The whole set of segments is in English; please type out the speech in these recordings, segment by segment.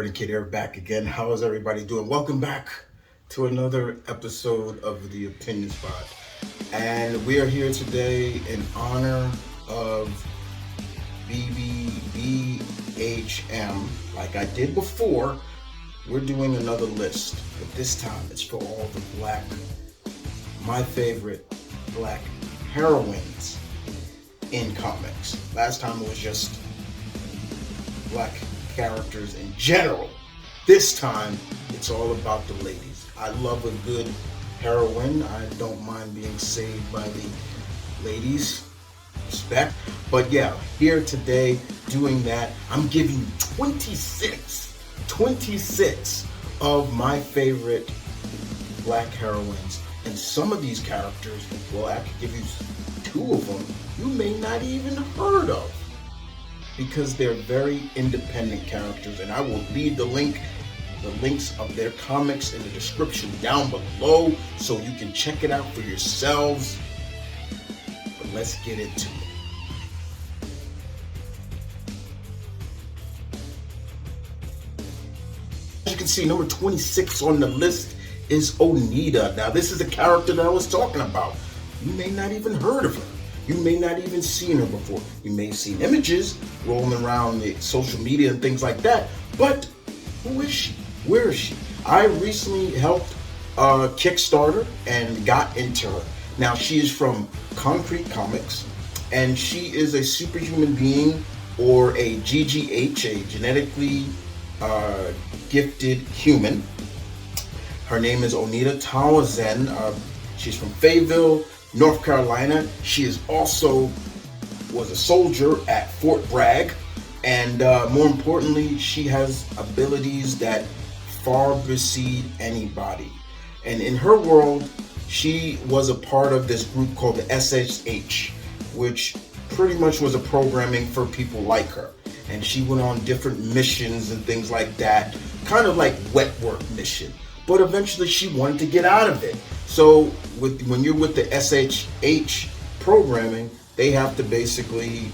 TheMtVernonKid here, back again. How is everybody doing? Welcome back to another episode of the Opinion Spot. And we are here today in honor of BBBHM. Like I did before, we're doing another list. But this time it's for all the my favorite black heroines in comics. Last time it was just black characters in general. This time it's all about the ladies. I love a good heroine. I don't mind being saved by the ladies. Respect. But yeah, here today doing that, I'm giving you 26 of my favorite black heroines. And some of these characters, well, I could give you two of them you may not even heard of, because they're very independent characters, and I will leave the links of their comics in the description down below so you can check it out for yourselves. But let's get into it. As you can see, number 26 on the list is Onita. Now, this is a character that I was talking about. You may not even heard of her. You may not even seen her before. You may have seen images rolling around the social media and things like that. But who is she? Where is she? I recently helped Kickstarter and got into her. Now, she is from Concrete Comics, and she is a superhuman being, or a GGH, a genetically gifted human. Her name is Onita Tawazen. She's from Fayetteville, North Carolina. She is also was a soldier at Fort Bragg, and more importantly, she has abilities that far exceed anybody. And in her world, she was a part of this group called the SHH, which pretty much was a programming for people like her. And she went on different missions and things like that, kind of like wet work mission. But eventually she wanted to get out of it. So when you're with the SHH programming, they have to basically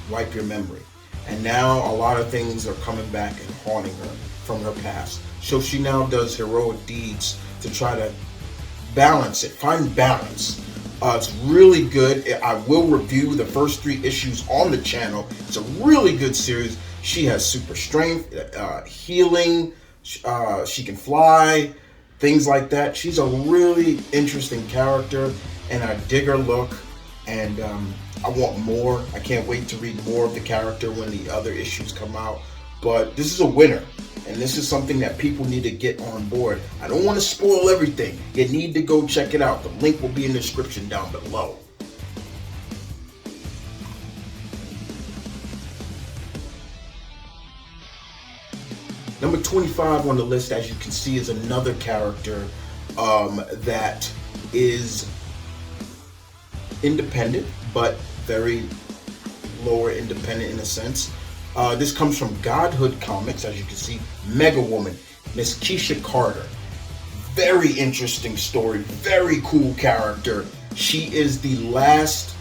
wipe your memory. And now a lot of things are coming back and haunting her from her past. So she now does heroic deeds to try to balance it, find balance. It's really good. I will review the first 3 issues on the channel. It's a really good series. She has super strength, healing, she can fly, things like that. She's a really interesting character, and I dig her look, and I want more. I can't wait to read more of the character when the other issues come out. But this is a winner, and this is something that people need to get on board. I don't want to spoil everything. You need to go check it out. The link will be in the description down below. Number 25 on the list, as you can see, is another character that is independent, but very lower independent in a sense. This comes from Godhood Comics, as you can see. Mega Woman, Miss Keisha Carter. Very interesting story, very cool character. She is the last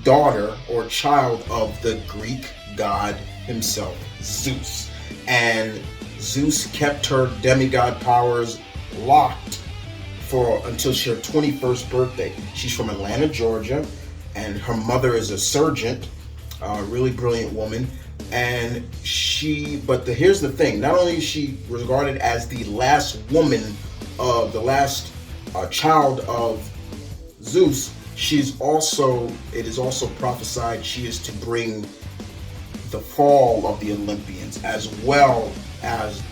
daughter or child of the Greek god himself, Zeus. And Zeus kept her demigod powers locked until her 21st birthday. She's from Atlanta, Georgia, and her mother is a surgeon, a really brilliant woman. And here's the thing: not only is she regarded as the last woman of the last child of Zeus, it is also prophesied she is to bring the fall of the Olympians as well as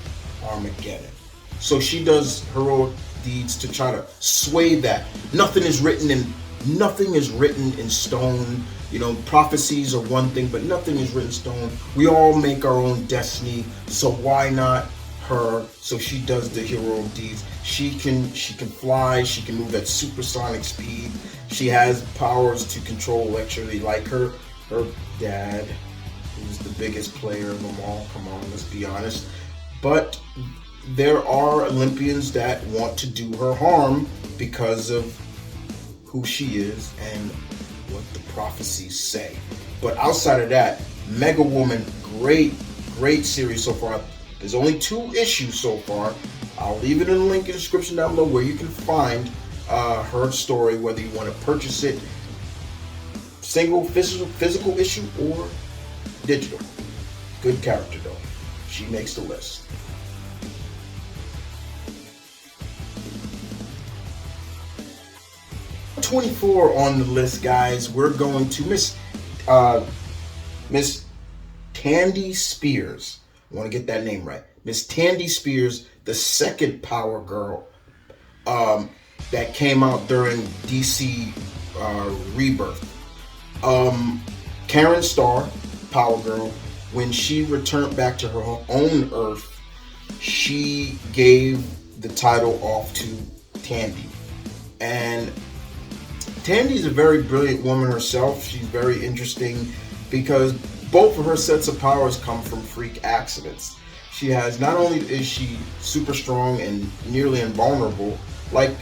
Armageddon. So she does heroic deeds to try to sway that. Nothing is written in stone. You know, prophecies are one thing, but nothing is written in stone. We all make our own destiny, so why not her? So she does the heroic deeds. She can fly. She can move at supersonic speed. She has powers to control electricity, like her dad, who's the biggest player of them all. Come on, let's be honest. But there are Olympians that want to do her harm because of who she is and what the prophecies say. But outside of that, Mega Woman, great great series so far. There's only 2 issues so far. I'll leave it in the link in the description down below where you can find her story, whether you want to purchase it single physical issue or digital. Good character though. She makes the list. #24 on the list, guys. We're going to Miss Tandy Spears. I want to get that name right. Miss Tandy Spears, the second Power Girl that came out during DC Rebirth. Karen Starr, Power Girl, when she returned back to her own Earth, she gave the title off to Tandy. And Tandy's a very brilliant woman herself. She's very interesting because both of her sets of powers come from freak accidents. She has, not only is she super strong and nearly invulnerable, like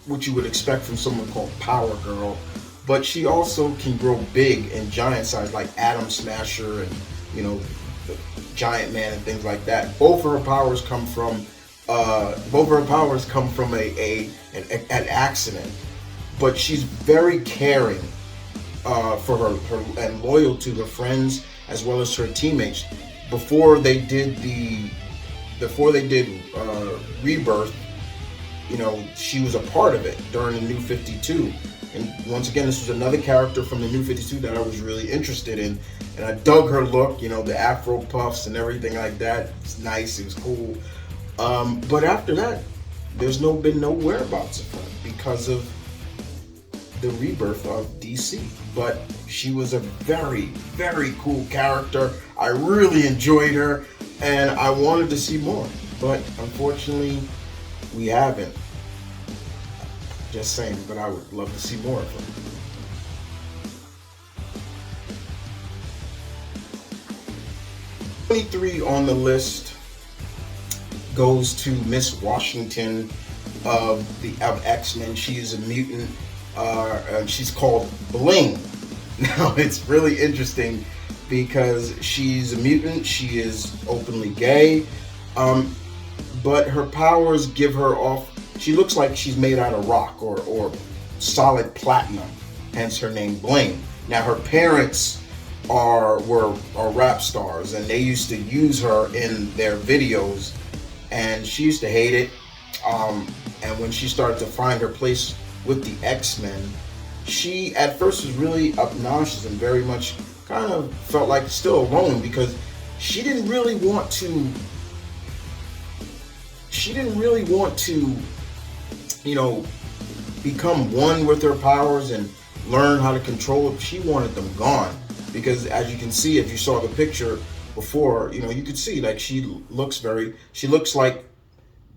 what you would expect from someone called Power Girl, but she also can grow big and giant size like Atom Smasher and, you know, the Giant Man and things like that. Both of her powers come from an accident, but she's very caring for her and loyal to her friends as well as her teammates. Before they did Rebirth, you know, she was a part of it during the New 52. And once again, this was another character from the New 52 that I was really interested in. And I dug her look, you know, the Afro puffs and everything like that. It's nice, it was cool. But after that, there's been no whereabouts of her because of the rebirth of DC. But she was a very, very cool character. I really enjoyed her and I wanted to see more, but unfortunately we haven't. Just saying, but I would love to see more of her. #23 on the list goes to Miss Washington of X-Men. She is a mutant. She's called Bling. Now it's really interesting because she's a mutant. She is openly gay, but her powers give her off. She looks like she's made out of rock or solid platinum, hence her name Bling. Now her parents are rap stars, and they used to use her in their videos, and she used to hate it. And when she started to find her place with the X-Men, she at first was really obnoxious and very much kind of felt like still alone because she didn't really want to, you know, become one with her powers and learn how to control it. She wanted them gone because, as you can see, if you saw the picture before, you know, you could see like she looks like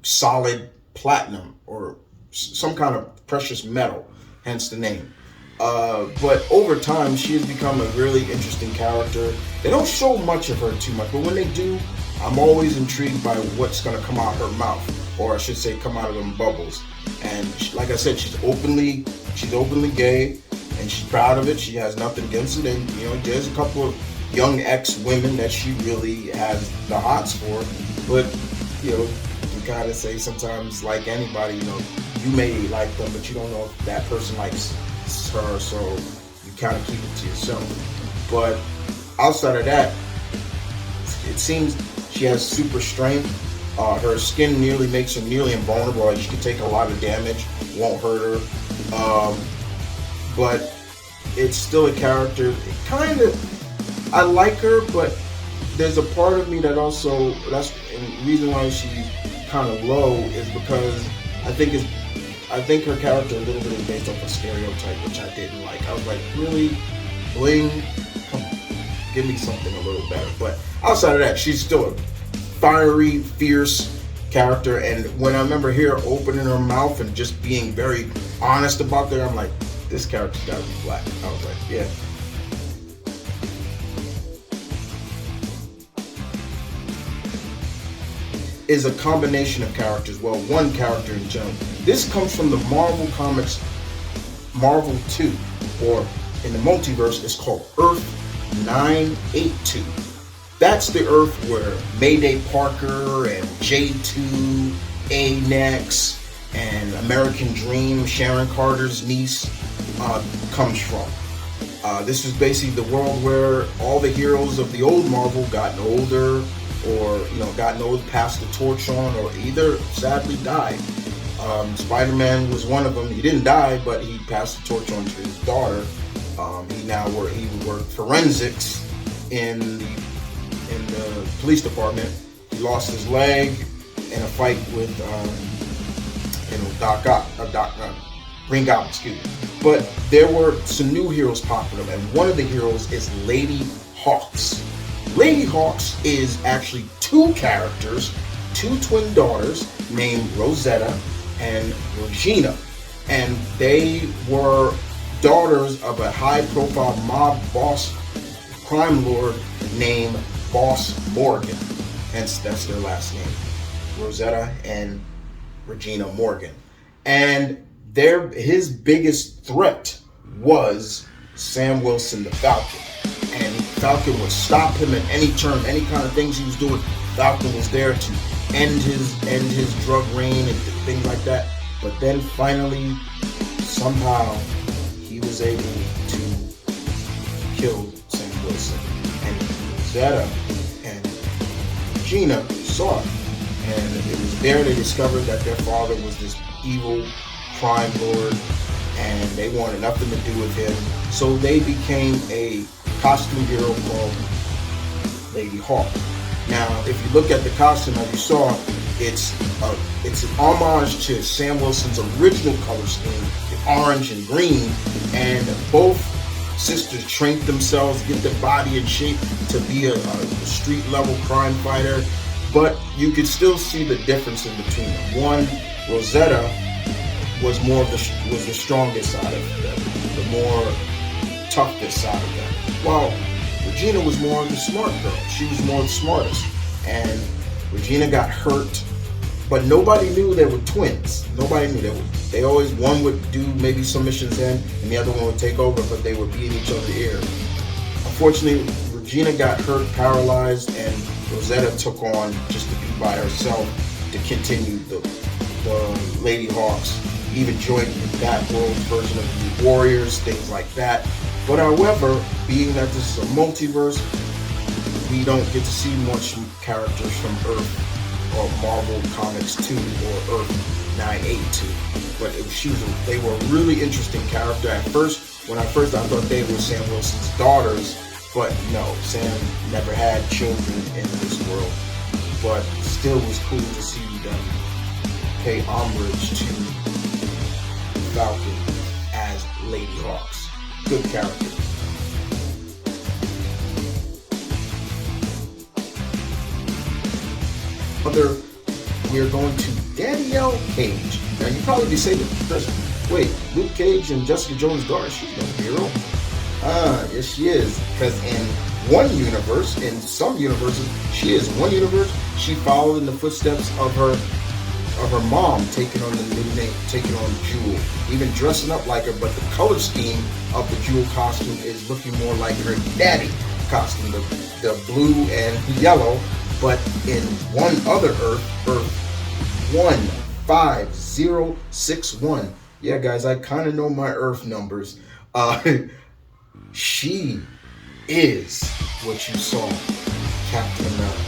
solid platinum or some kind of precious metal, hence the name. But over time, she has become a really interesting character. They don't show much of her too much, but when they do, I'm always intrigued by what's going to come out her mouth, or I should say come out of them bubbles. And like I said, she's openly gay, and she's proud of it. She has nothing against it. And, you know, there's a couple of young ex-women that she really has the hots for. But, you know, you kind of say sometimes, like anybody, you know, you may like them, but you don't know if that person likes her, so you kind of keep it to yourself. But outside of that, it seems she has super strength. Her skin makes her nearly invulnerable. Like she could take a lot of damage, won't hurt her. But it's still a character. It I like her, but there's a part of me that also, that's the reason why she's kind of low, is because I think her character a little bit is based off a stereotype, which I didn't like. I was like, really? Bling? Come on, give me something a little better. But outside of that, she's still a fiery, fierce character. And when I remember her opening her mouth and just being very honest about that, I'm like, this character's gotta be black. I was like, yeah. Is a combination of characters. Well, one character in general. This comes from the Marvel Comics, Marvel 2, or in the multiverse, it's called Earth 982. That's the Earth where Mayday Parker and J2, A-Nex, and American Dream, Sharon Carter's niece, comes from. This is basically the world where all the heroes of the old Marvel gotten older, or gotten old, passed the torch on, or either sadly died. Spider-Man was one of them. He didn't die, but he passed the torch on to his daughter. He worked forensics in the police department. He lost his leg in a fight with Green Goblin, excuse me. But there were some new heroes popping up, and one of the heroes is Lady Hawks. Lady Hawks is actually two characters, two twin daughters named Rosetta and Regina, and they were daughters of a high-profile mob boss, crime lord named Boss Morgan. Hence, that's their last name, Rosetta and Regina Morgan. And his biggest threat was Sam Wilson, the Falcon. And Falcon would stop him at any turn, any kind of things he was doing. Falcon was there to end his drug reign and things like that. But then finally, somehow, he was able to kill Sam Wilson. And Zeta and Regina saw it. And it was there they discovered that their father was this evil crime lord, and they wanted nothing to do with him. So they became a costume hero called Lady Hawk. Now, if you look at the costume, as you saw, it's an homage to Sam Wilson's original color scheme, the orange and green, and both sisters trained themselves, get their body in shape to be a street level crime fighter. But you could still see the difference in between them. One, Rosetta was the strongest side of them, the more toughest side of them. While Regina was more the smart girl. She was more the smartest. And Regina got hurt, but nobody knew they were twins. Nobody knew they always, one would do maybe some missions in, and the other one would take over, but they would be in each other's ear. Unfortunately, Regina got hurt, paralyzed, and Rosetta took on just to be by herself to continue the Lady Hawks. Even joined that world's version of the Warriors, things like that. But however, being that this is a multiverse, we don't get to see much characters from Earth or Marvel Comics 2 or Earth 982. But they were a really interesting character. At first, I thought they were Sam Wilson's daughters, but no, Sam never had children in this world. But still was cool to see them pay homage to Falcon as Lady Hawks. Good character. We are going to Danielle Cage. Now you probably be saying, wait, Luke Cage and Jessica Jones' daughter, she's no hero. Yes she is. Because in some universes, she is. One universe, she followed in the footsteps of her mom, taking on the new name, taking on Jewel, even dressing up like her, but the color scheme of the Jewel costume is looking more like her daddy costume, the blue and yellow. But in one other Earth 15061, yeah guys, I kind of know my Earth numbers, she is what you saw, Captain America.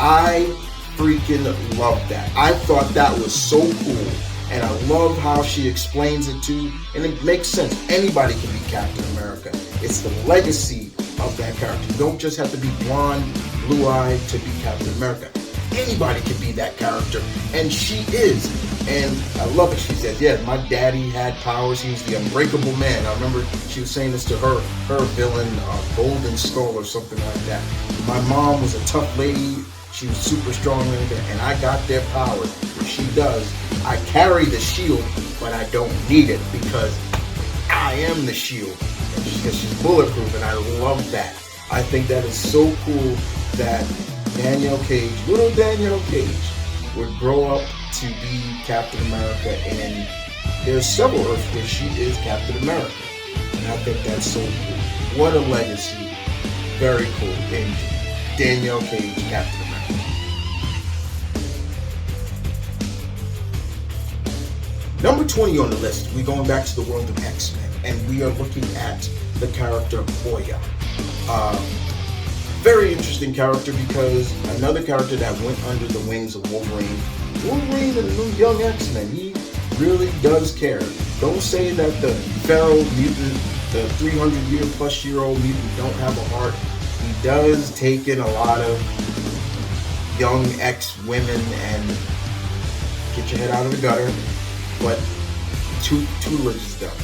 I freaking love that. I thought that was so cool, and I love how she explains it too, and it makes sense. Anybody can be Captain America. It's the legacy of that character. You don't just have to be blonde, blue-eyed to be Captain America. Anybody can be that character, and she is. And I love it. She said, yeah, my daddy had powers. He was the unbreakable man. I remember she was saying this to her villain, Golden Skull or something like that. My mom was a tough lady. She was super strong and I got their powers. If she does, I carry the shield, but I don't need it because I am the shield. Because she's bulletproof, and I love that. I think that is so cool that Danielle Cage, little Danielle Cage, would grow up to be Captain America, and there's several Earths where she is Captain America. And I think that's so cool. What a legacy. Very cool. And Danielle Cage, Captain America. Number 20 on the list, we're going back to the world of X-Men, and we are looking at the character Oya. Very interesting character because another character that went under the wings of Wolverine. Wolverine and the new young X-Men, he really does care. Don't say that the feral mutant, the 300-year-plus-year-old mutant don't have a heart. He does take in a lot of young ex-women and get your head out of the gutter, but tutelage is done.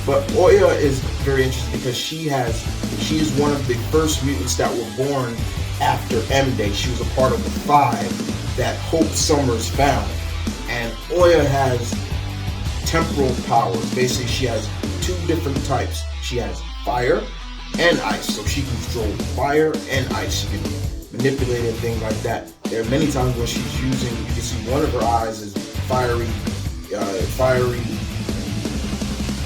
But Oya is very interesting because she is one of the first mutants that were born after M-Day. She was a part of the 5 that Hope Summers found. And Oya has temporal powers. Basically, she has 2 different types. She has fire and ice. So she can control fire and ice. She can manipulate and things like that. There are many times when she's using, you can see one of her eyes is fiery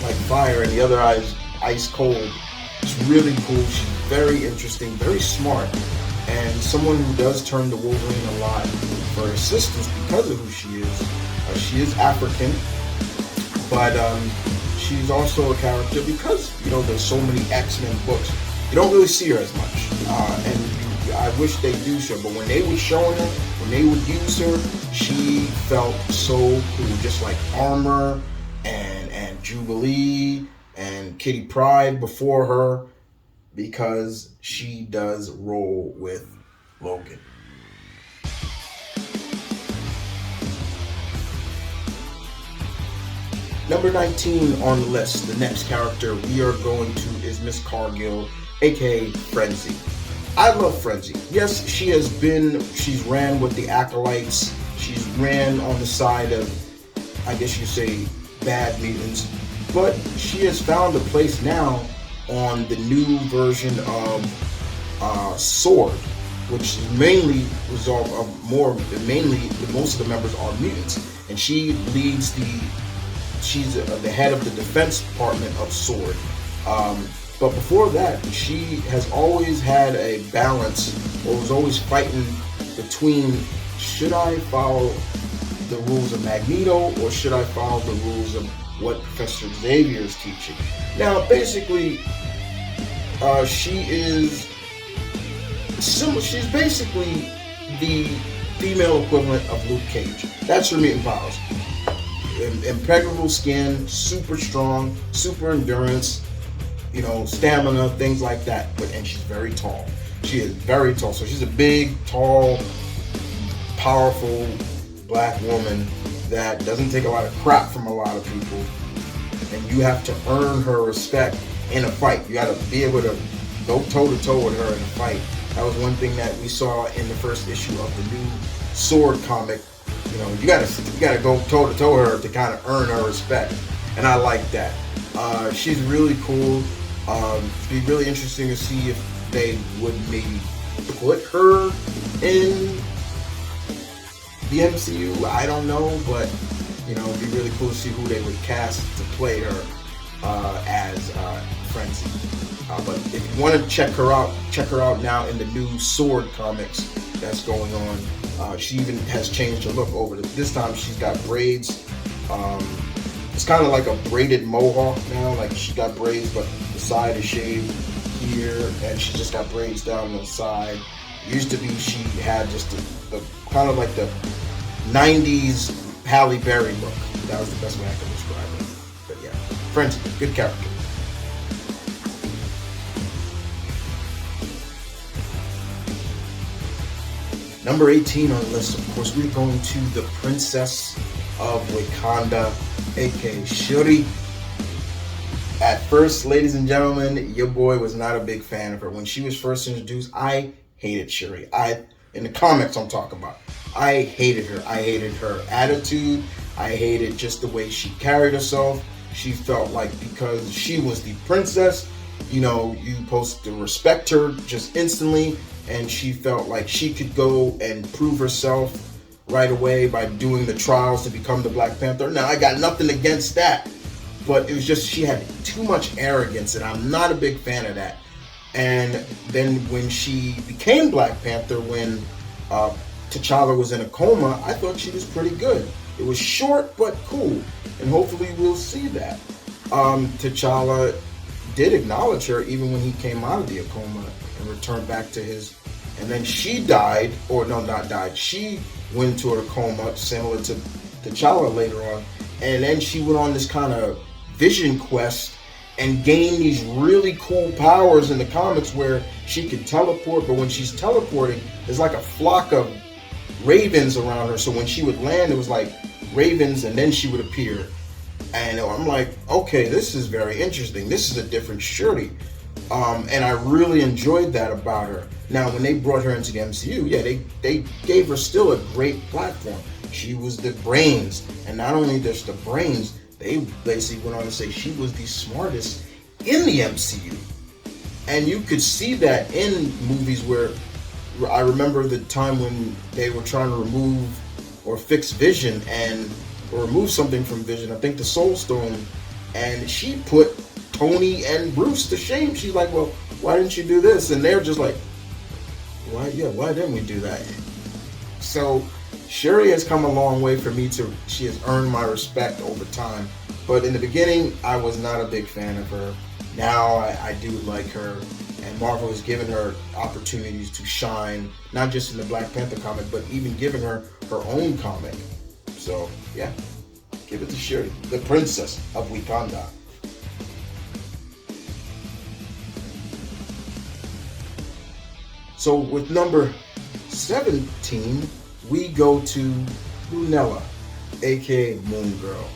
like fire, and the other eye is ice cold. It's really cool. She's very interesting, very smart, and someone who does turn to Wolverine a lot for assistance because of who she is. She is African, but she's also a character because, you know, there's so many X-Men books. You don't really see her as much, and I wish they do so, but when they were showing her, when they would use her, she felt so cool, just like Armor and Jubilee and Kitty Pryde before her, because she does roll with Logan. Number 19 on the list, the next character we are going to is Miss Cargill, aka Frenzy. I love Frenzy. Yes, she's ran with the Acolytes. She's ran on the side of, I guess you say, bad mutants. But she has found a place now on the new version of Sword, which mainly most of the members are mutants. And she leads she's the head of the defense department of Sword. But before that, she has always had a balance, or was always fighting between, should I follow the rules of Magneto, or should I follow the rules of what Professor Xavier is teaching? Now, basically, she's basically the female equivalent of Luke Cage. That's her mutant powers. Impeccable skin, super strong, super endurance, you know, stamina, things like that. And she's very tall. She is very tall. So she's a big, tall, powerful black woman that doesn't take a lot of crap from a lot of people. And you have to earn her respect in a fight. You got to be able to go toe-to-toe with her in a fight. That was one thing that we saw in the first issue of the new Sword comic. You know, you gotta go toe-to-toe her to kind of earn her respect. And I like that. She's really cool. It'd be really interesting to see if they would maybe put her in the MCU. I don't know, but you know, it'd be really cool to see who they would cast to play her as Frenzy. But if you want to check her out now in the new Sword comics that's going on. She even has changed her look over this time. She's got braids. It's kind of like a braided mohawk now. Like she got braids, but the side is shaved here, and she just got braids down the side. Used to be she had just the kind of like the 90s Halle Berry look. That was the best way I could describe it. But yeah, Frenzy, good character. Number 18 on the list, of course, we're going to the Princess of Wakanda, aka Shuri. At first, ladies and gentlemen, your boy was not a big fan of her. When she was first introduced, I hated Shuri. In the comics I'm talking about, I hated her. I hated her attitude. I hated just the way she carried herself. She felt like because she was the princess, you know, you supposed to respect her just instantly. And she felt like she could go and prove herself right away by doing the trials to become the Black Panther. Now, I got nothing against that, but it was just she had too much arrogance, and I'm not a big fan of that. And then when she became Black Panther, when uh, T'Challa was in a coma, I thought she was pretty good. It was short but cool, and hopefully we'll see that. T'Challa did acknowledge her even when he came out of the coma and returned back to his. And then she died, or no, not died. She went into a coma similar to T'Challa later on, and then she went on this kind of vision quest and gained these really cool powers in the comics where she could teleport, but when she's teleporting, there's like a flock of ravens around her. So when she would land, it was like ravens, and then she would appear. And I'm like, okay, this is very interesting. This is a different Shuri. And I really enjoyed that about her. Now, when they brought her into the MCU, yeah, they gave her still a great platform. She was the brains, and not only just the brains, they basically went on to say she was the smartest in the MCU. And you could see that in movies where I remember the time when they were trying to remove or fix Vision or remove something from Vision, I think the Soul Stone, and she put Tony and Bruce to shame. She's like, well, why didn't you do this? And they're just like, why didn't we do that? So Shuri has come a long way for me she has earned my respect over time. But in the beginning, I was not a big fan of her. Now I do like her, and Marvel has given her opportunities to shine, not just in the Black Panther comic, but even giving her her own comic. So yeah, give it to Shuri, the Princess of Wakanda. So with number 17, we go to Lunella, aka Moon Girl.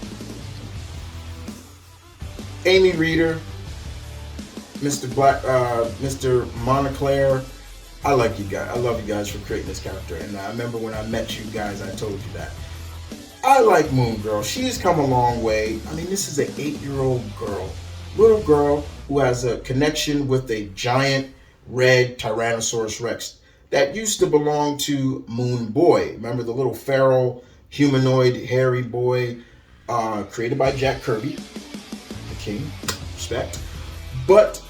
Amy Reeder, Mr. Montclair. I like you guys. I love you guys for creating this character. And I remember when I met you guys, I told you that. I like Moon Girl. She's come a long way. I mean, this is an 8-year-old girl, little girl who has a connection with a giant red Tyrannosaurus Rex that used to belong to Moon Boy. Remember the little feral humanoid hairy boy created by Jack Kirby, the king, respect. But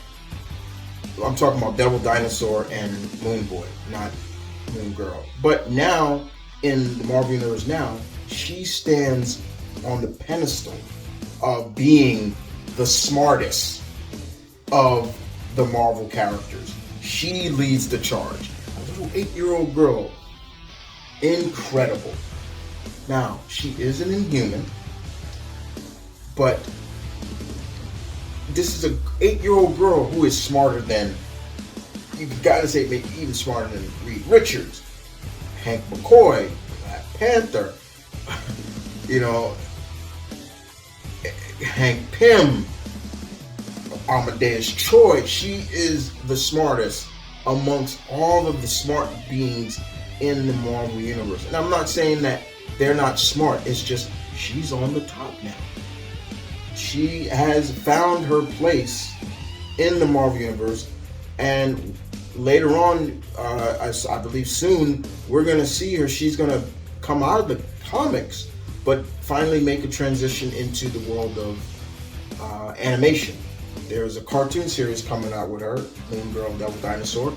I'm talking about Devil Dinosaur and Moon Boy, not Moon Girl. But now, in the Marvel Universe now, she stands on the pedestal of being the smartest of the Marvel characters. She leads the charge. A little 8-year-old girl. Incredible. Now, she is an Inhuman, but this is an 8-year-old girl who is smarter than, you gotta say, maybe even smarter than Reed Richards, Hank McCoy, Black Panther, Hank Pym, Amadeus Choi. She is the smartest amongst all of the smart beings in the Marvel Universe. And I'm not saying that they're not smart, it's just she's on the top now. She has found her place in the Marvel Universe, and later on, I believe soon, we're going to see her. She's going to come out of the comics, but finally make a transition into the world of animation. There's a cartoon series coming out with her, Moon Girl, Devil Dinosaur,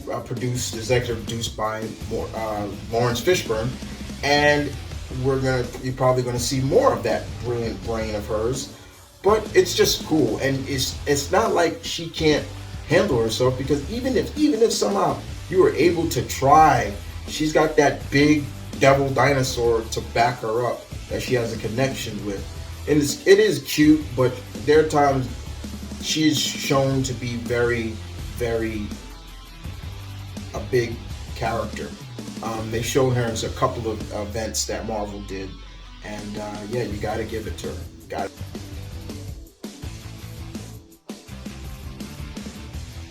executive produced by Lawrence Fishburne, and you're probably gonna see more of that brilliant brain of hers. But it's just cool, and it's not like she can't handle herself, because even if somehow you were able to try, she's got that big devil dinosaur to back her up that she has a connection with. And it is cute, but there are times she's shown to be very, very a big character. They showed her in a couple of events that Marvel did, and yeah, you got to give it to her.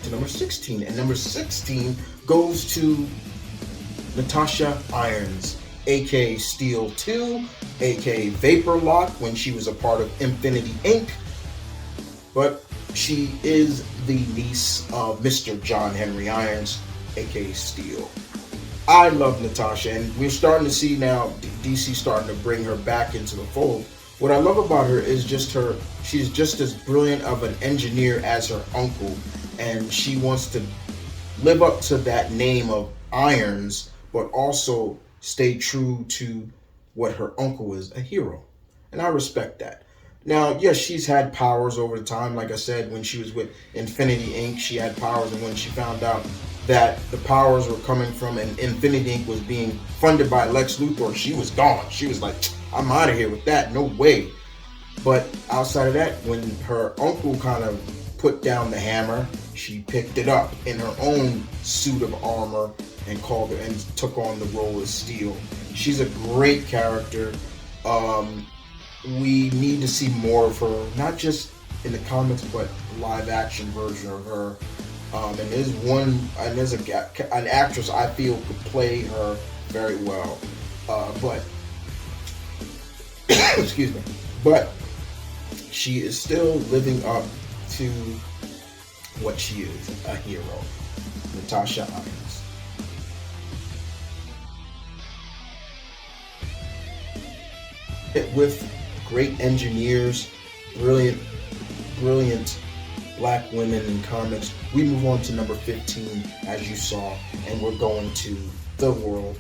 To number 16, and number 16 goes to Natasha Irons, aka Steel 2, aka Vapor Lock, when she was a part of Infinity Inc. But she is the niece of Mr. John Henry Irons, aka Steel. I love Natasha, and we're starting to see now DC starting to bring her back into the fold. What I love about her is she's just as brilliant of an engineer as her uncle, and she wants to live up to that name of Irons, but also stay true to what her uncle is, a hero. And I respect that. Now, yes, she's had powers over the time. Like I said, when she was with Infinity Inc., she had powers, and when she found out that the powers were coming from and Infinity Inc. was being funded by Lex Luthor, she was gone. She was like, I'm out of here with that. No way. But outside of that, when her uncle kind of put down the hammer, she picked it up in her own suit of armor and called it and took on the role of Steel. She's a great character. We need to see more of her, not just in the comics, but live action version of her. And there's an actress I feel could play her very well. But excuse me. But she is still living up to what she is, a hero. Natasha Irons. With great engineers, brilliant black women in comics, we move on to number 15, as you saw, and we're going to the world.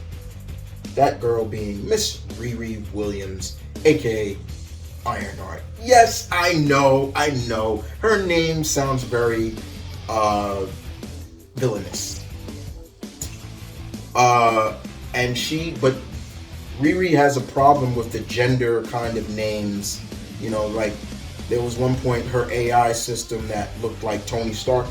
That girl being Miss Riri Williams, aka Ironheart. Yes, I know. Her name sounds very villainous. But Riri has a problem with the gender kind of names. You know, like there was one point her AI system that looked like Tony Stark,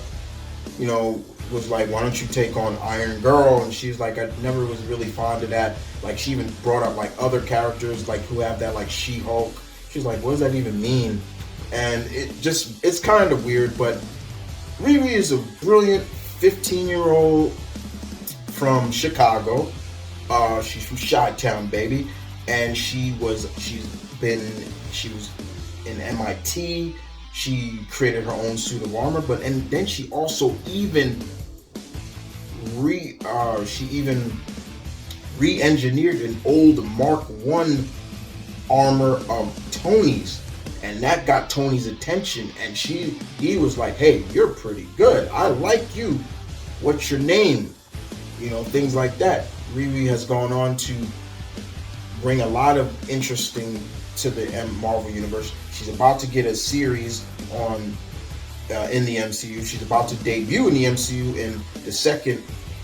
you know, was like, why don't you take on Iron Girl? And she's like, I never was really fond of that. Like, she even brought up like other characters like who have that, like She-Hulk. She's like, what does that even mean? And it's kind of weird, but Riri is a brilliant 15-year-old from Chicago. She's from Chi-Town, baby, and she was in MIT. She created her own suit of armor, and then she also even re-engineered an old Mark I armor of Tony's, and that got Tony's attention, and he was like, hey, you're pretty good, I like you, what's your name? You know, things like that. Riri has gone on to bring a lot of interesting to the Marvel universe. She's about to get a series on in the MCU. She's about to debut in the MCU in the second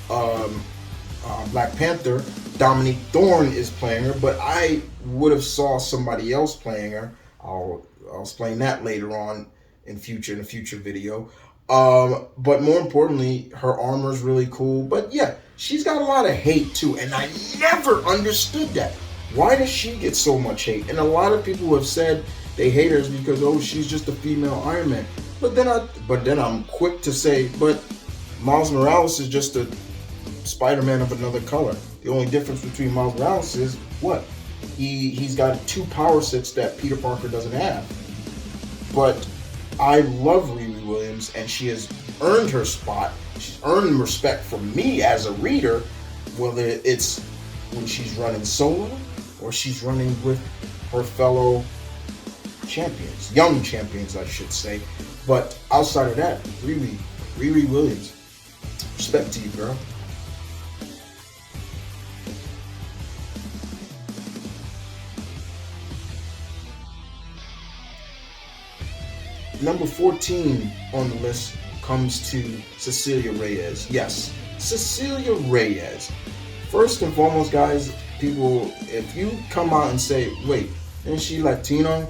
Black Panther. Dominique Thorne is playing her, but I would have saw somebody else playing her. I'll explain that later on in a future video. But more importantly, her armor is really cool. But yeah, she's got a lot of hate too, and I never understood that. Why does she get so much hate? And a lot of people have said they hate her because, oh, she's just a female Iron Man. But then I'm quick to say, but Miles Morales is just a Spider-Man of another color. The only difference between Miles Morales is what? He's got 2 power sets that Peter Parker doesn't have. But I love Riri Williams, and she has earned her spot. She's earned respect from me as a reader, whether it's when she's running solo or she's running with her fellow champions, young champions, I should say. But outside of that, Riri Williams, respect to you, girl. Number 14 on the list comes to Cecilia Reyes. Yes, Cecilia Reyes. First and foremost, guys, people, if you come out and say, wait, isn't she Latino?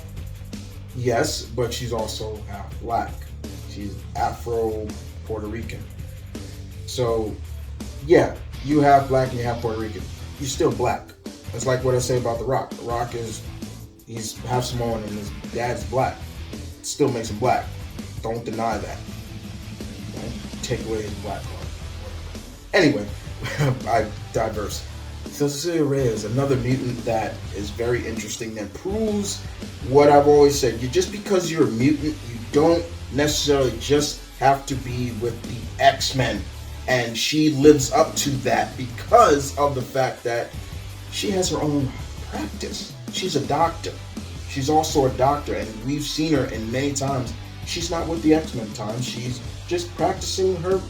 Yes, but she's also half black. She's Afro-Puerto Rican. So, yeah, you have black and you have Puerto Rican. You're still black. That's like what I say about The Rock. The Rock he's half Samoan and his dad's black. Still makes him black. Don't deny that. Don't take away his black card. Anyway, I diverse. So Cecilia Reyes, another mutant that is very interesting, that proves what I've always said. Just because you're a mutant, you don't necessarily just have to be with the X-Men. And she lives up to that because of the fact that she has her own practice. She's a doctor. She's also a doctor, and we've seen her in many times. She's not with the X-Men times. She's just practicing her,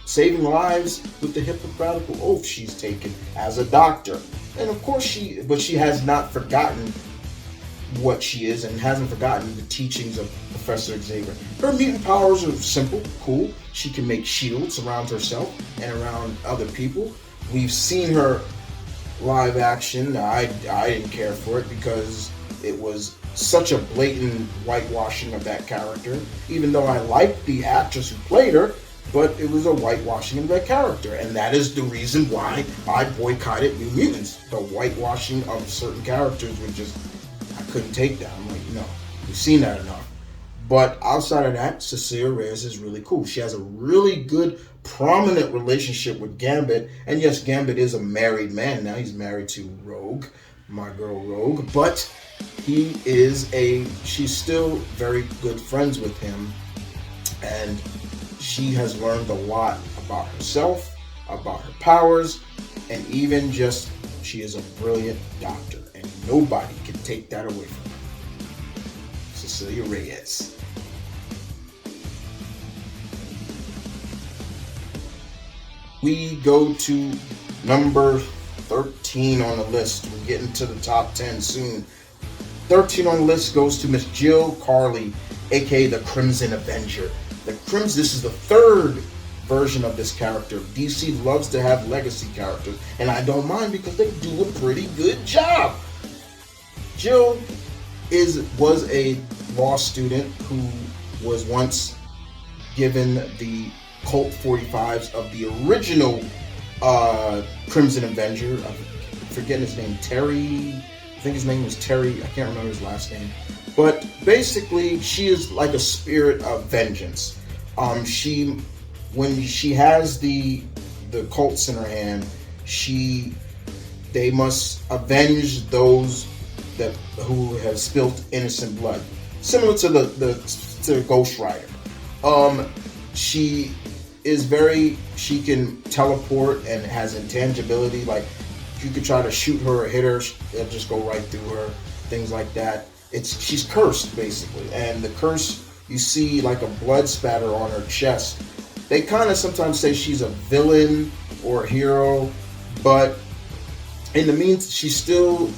saving lives with the Hippocratic oath she's taken as a doctor. And of course she has not forgotten what she is and hasn't forgotten the teachings of Professor Xavier. Her mutant powers are simple, cool. She can make shields around herself and around other people. We've seen her live action. I didn't care for it because it was such a blatant whitewashing of that character, even though I liked the actress who played her, but it was a whitewashing of that character, and that is the reason why I boycotted New Mutants. The whitewashing of certain characters was just, I couldn't take that. I'm like, no, we've seen that enough. But outside of that, Cecilia Reyes is really cool. She has a really good, prominent relationship with Gambit. And yes, Gambit is a married man now. He's married to Rogue, my girl Rogue. But she's still very good friends with him. And she has learned a lot about herself, about her powers, and even just she is a brilliant doctor. And nobody can take that away from her. Cecilia Reyes. We go to number 13 on the list. We're getting to the top 10 soon. 13 on the list goes to Miss Jill Carley, aka the Crimson Avenger. This is the third version of this character. DC loves to have legacy characters, and I don't mind because they do a pretty good job. Jill was a law student who was once given the Colt 45s of the original Crimson Avenger. I'm forgetting his name, Terry. I think his name was Terry. I can't remember his last name. But basically, she is like a spirit of vengeance. When she has the Colts in her hand, they must avenge those who have spilled innocent blood, similar to the Ghost Rider. She can teleport and has intangibility. Like, you could try to shoot her or hit her, it'll just go right through her. Things like that. She's cursed, basically, and the curse, you see like a blood spatter on her chest. They kind of sometimes say she's a villain or a hero, but in the meantime, she still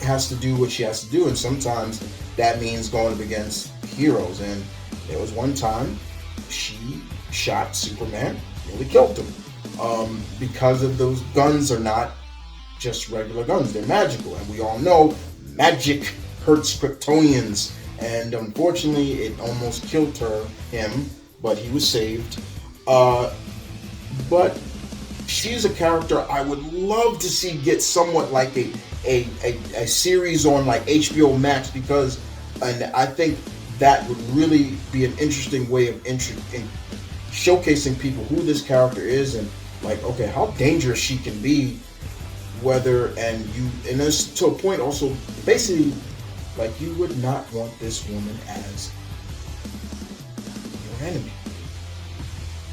has to do what she has to do, and sometimes that means going up against heroes. And there was one time she shot Superman, nearly killed him, because of those guns are not just regular guns, they're magical, and we all know magic hurts Kryptonians, and unfortunately it almost killed him, but he was saved. But she's a character I would love to see get somewhat like a series on like HBO Max, because and I think that would really be an interesting way of showcasing people who this character is, and like, okay, how dangerous she can be, and there's to a point also, basically, like, you would not want this woman as your enemy.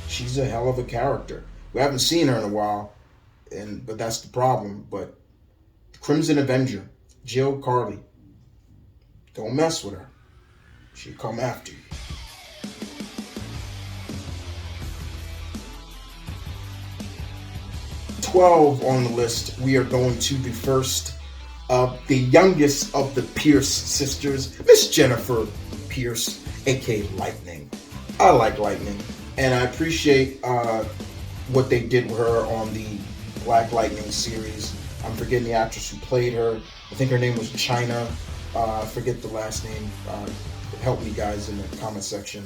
She's a hell of a character. We haven't seen her in a while, but that's the problem. But Crimson Avenger, Jill Carley, don't mess with her. She'll come after you. On the list, we are going to the first of the youngest of the Pierce sisters, Miss Jennifer Pierce, aka Lightning. I like Lightning, and I appreciate what they did with her on the Black Lightning series. I'm forgetting the actress who played her. I think her name was China. I forget the last name. Help me, guys, in the comment section.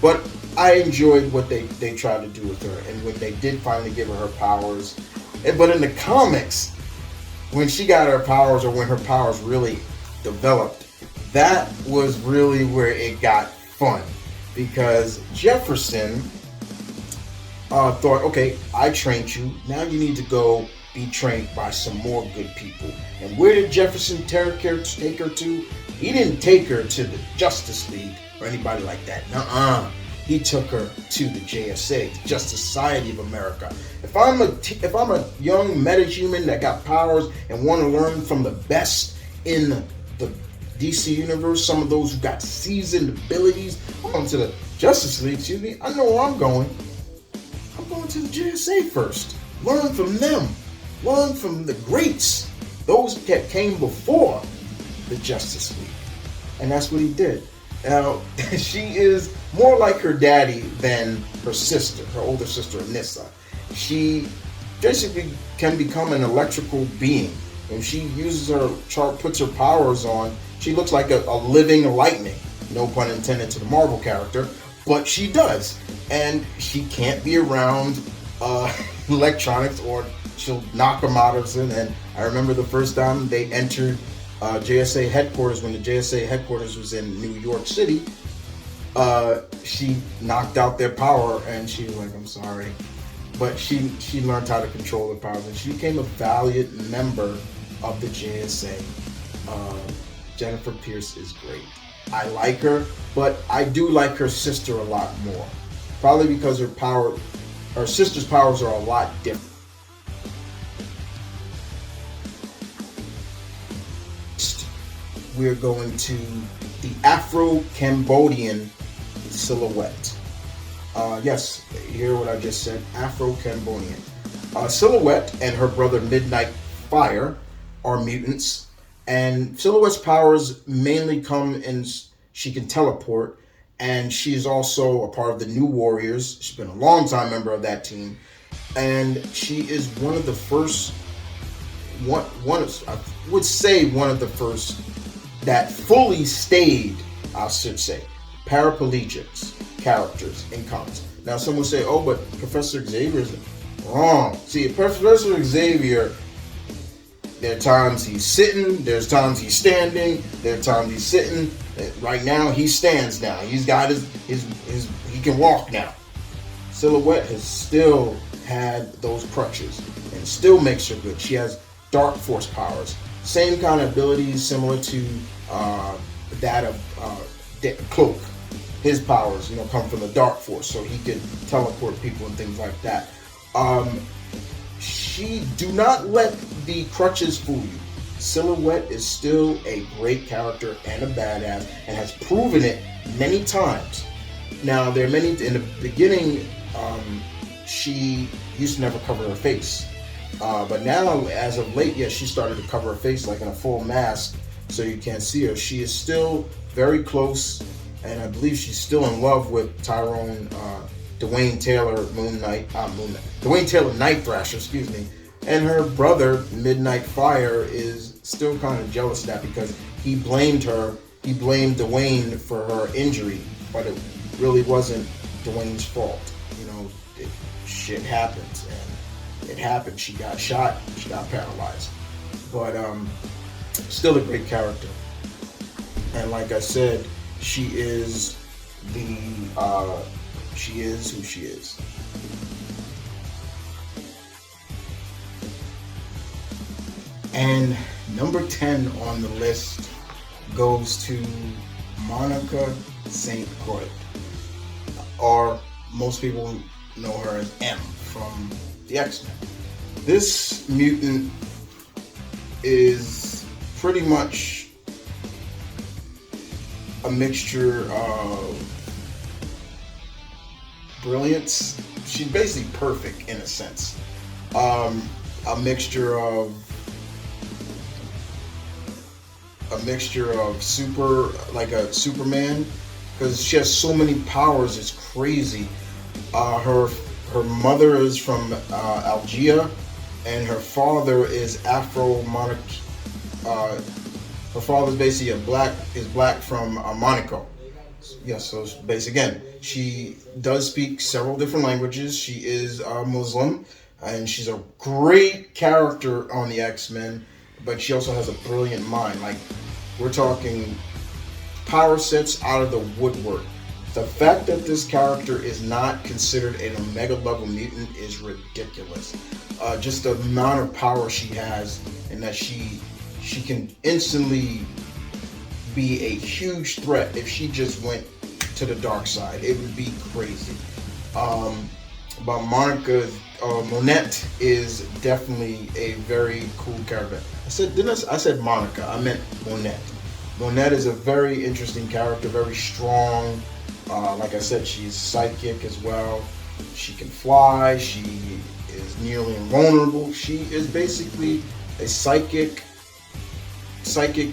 But I enjoyed what they tried to do with her, and when they did finally give her powers. But in the comics, when she got her powers, or when her powers really developed, that was really where it got fun. Because Jefferson thought, okay, I trained you, now you need to go be trained by some more good people. And where did Jefferson take her to? He didn't take her to the Justice League or anybody like that. Nuh-uh. He took her to the JSA, the Justice Society of America. If I'm a young metahuman that got powers and want to learn from the best in the DC universe, some of those who got seasoned abilities, I'm going to the Justice League, excuse me, I know where I'm going. I'm going to the JSA first. Learn from them. Learn from the greats. Those that came before the Justice League. And that's what he did. Now, she is more like her daddy than her sister, her older sister, Anissa. She basically can become an electrical being. When she uses her chart, puts her powers on, she looks like a living lightning. No pun intended to the Marvel character, but she does. And she can't be around electronics or she'll knock them out of it. And I remember the first time they entered JSA headquarters, when the JSA headquarters was in New York City, she knocked out their power and she was like, I'm sorry. But she learned how to control the powers and she became a valiant member of the JSA. Jennifer Pierce is great. I like her, but I do like her sister a lot more. Probably because her sister's powers are a lot different. We're going to the Afro-Cambodian Silhouette. Yes, hear what I just said, Afro-Cambodian. Silhouette and her brother Midnight Fire are mutants, and Silhouette's powers mainly come in she can teleport, and she is also a part of the New Warriors. She's been a long time member of that team, and she is one of the first, I would say one of the first that fully stayed, I should say, paraplegics characters in comics. Now, some will say, oh, but Professor Xavier is wrong. See, Professor Xavier, there are times he's sitting, there's times he's standing, there are times he's sitting. Right now, he stands now. He's got his he can walk now. Silhouette has still had those crutches and still makes her good. She has dark force powers. Same kind of abilities, similar to that of Cloak. His powers, come from the dark force, so he can teleport people and things like that. Do not let the crutches fool you. Silhouette is still a great character and a badass, and has proven it many times. Now, there are many in the beginning. She used to never cover her face. But now, as of late, yes, she started to cover her face like in a full mask so you can't see her. She is still very close, and I believe she's still in love with Dwayne Taylor, Dwayne Taylor Night Thrasher, excuse me. And her brother, Midnight Fire, is still kind of jealous of that because he blamed Dwayne for her injury, but it really wasn't Dwayne's fault. Shit happens, and it happened. She got shot, she got paralyzed. But still a great character. And like I said, she is who she is. And number 10 on the list goes to Monica St. Croix, or most people know her as M from the X-Men. This mutant is pretty much a mixture of brilliance. She's basically perfect in a sense. A mixture of like a Superman, because she has so many powers. It's crazy. Her mother is from Algeria, and her father is Afro-Monaco. Her father's basically black from Monaco. Yes, so again, she does speak several different languages. She is Muslim, and she's a great character on the X-Men, but she also has a brilliant mind. Like, we're talking power sets out of the woodwork. The fact that this character is not considered an Omega level mutant is ridiculous. Just the amount of power she has, and that she can instantly be a huge threat if she just went to the dark side. It would be crazy. But Monica Monette is definitely a very cool character. I said Monica. I meant Monette. Monette is a very interesting character, very strong. Like I said, she's psychic as well. She can fly. She is nearly invulnerable. She is basically a psychic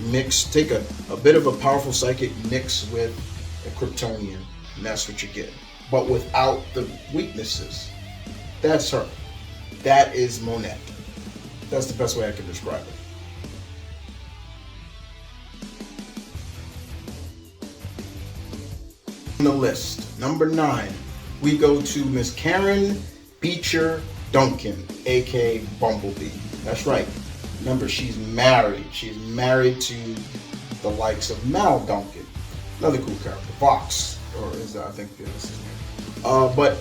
mix. Take a bit of a powerful psychic mix with a Kryptonian, and that's what you get. But without the weaknesses. That's her. That is Monette. That's the best way I can describe it. On the list, number 9, we go to Miss Karen Beecher Duncan, aka Bumblebee. That's right. Remember, she's married. She's married to the likes of Mal Duncan, another cool character, Vox, or is that, I think that's his name. But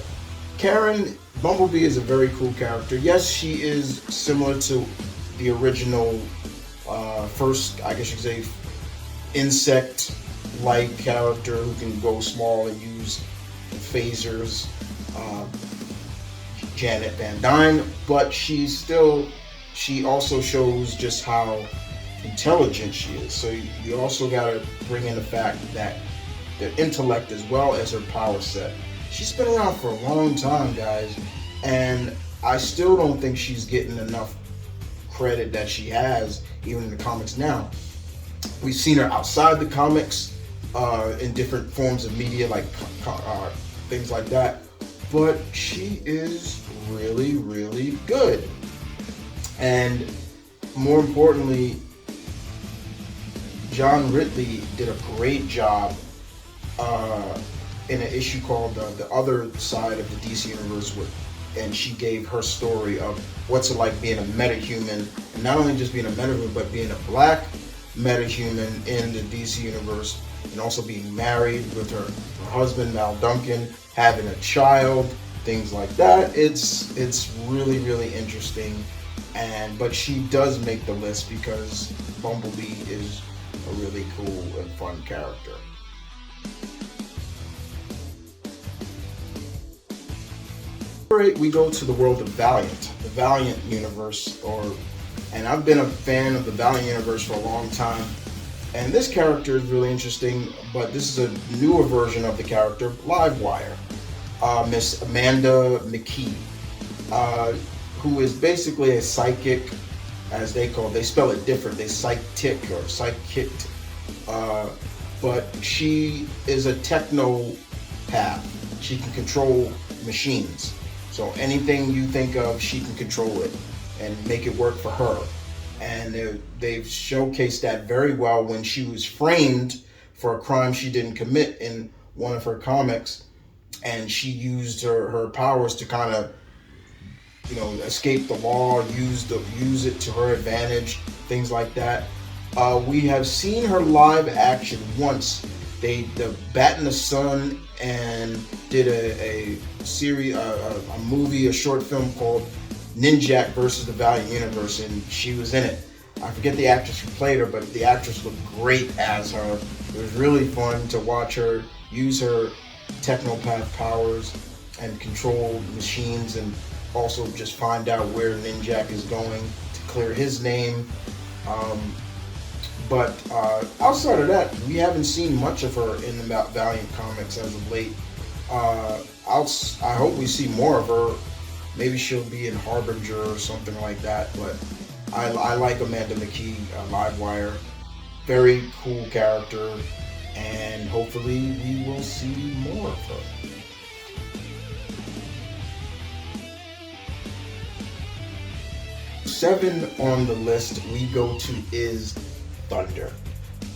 Karen Bumblebee is a very cool character. Yes, she is similar to the original first, I guess you could say, insect-like character who can go small and use phasers, Janet Van Dyne, but she also shows just how intelligent she is. So you also got to bring in the fact that the intellect as well as her power set. She's been around for a long time, guys, and I still don't think she's getting enough credit that she has, even in the comics now. We've seen her outside the comics in different forms of media, like things like that, but she is really, really good. And more importantly, John Ridley did a great job in an issue called The Other Side of the DC Universe, and she gave her story of what's it like being a metahuman, and not only just being a metahuman, but being a black metahuman in the DC Universe, and also being married with her husband, Mal Duncan, having a child, things like that. It's really, really interesting, but she does make the list because Bumblebee is a really cool and fun character. Number 8, we go to the world of Valiant, the Valiant universe, and I've been a fan of the Valiant universe for a long time. And this character is really interesting, but this is a newer version of the character, Livewire. Miss Amanda McKee, who is basically a psychic, as they spell it different. They psychic or psychic, but she is a technopath. She can control machines. So anything you think of, she can control it and make it work for her. And they've showcased that very well when she was framed for a crime she didn't commit in one of her comics, and she used her powers to kind of, escape the law, use it to her advantage, things like that. We have seen her live action once. The Bat in the Sun and did a series, a movie, a short film called Ninjak versus the Valiant Universe, and she was in it. I forget the actress who played her, but the actress looked great as her. It was really fun to watch her use her technopath powers and control machines, and also just find out where Ninjak is going to clear his name. But outside of that, we haven't seen much of her in the Valiant comics as of late. I hope we see more of her. Maybe she'll be in Harbinger or something like that. But I like Amanda McKee, Livewire. Very cool character, and hopefully we will see more of her. Seven on the list we go to is Thunder.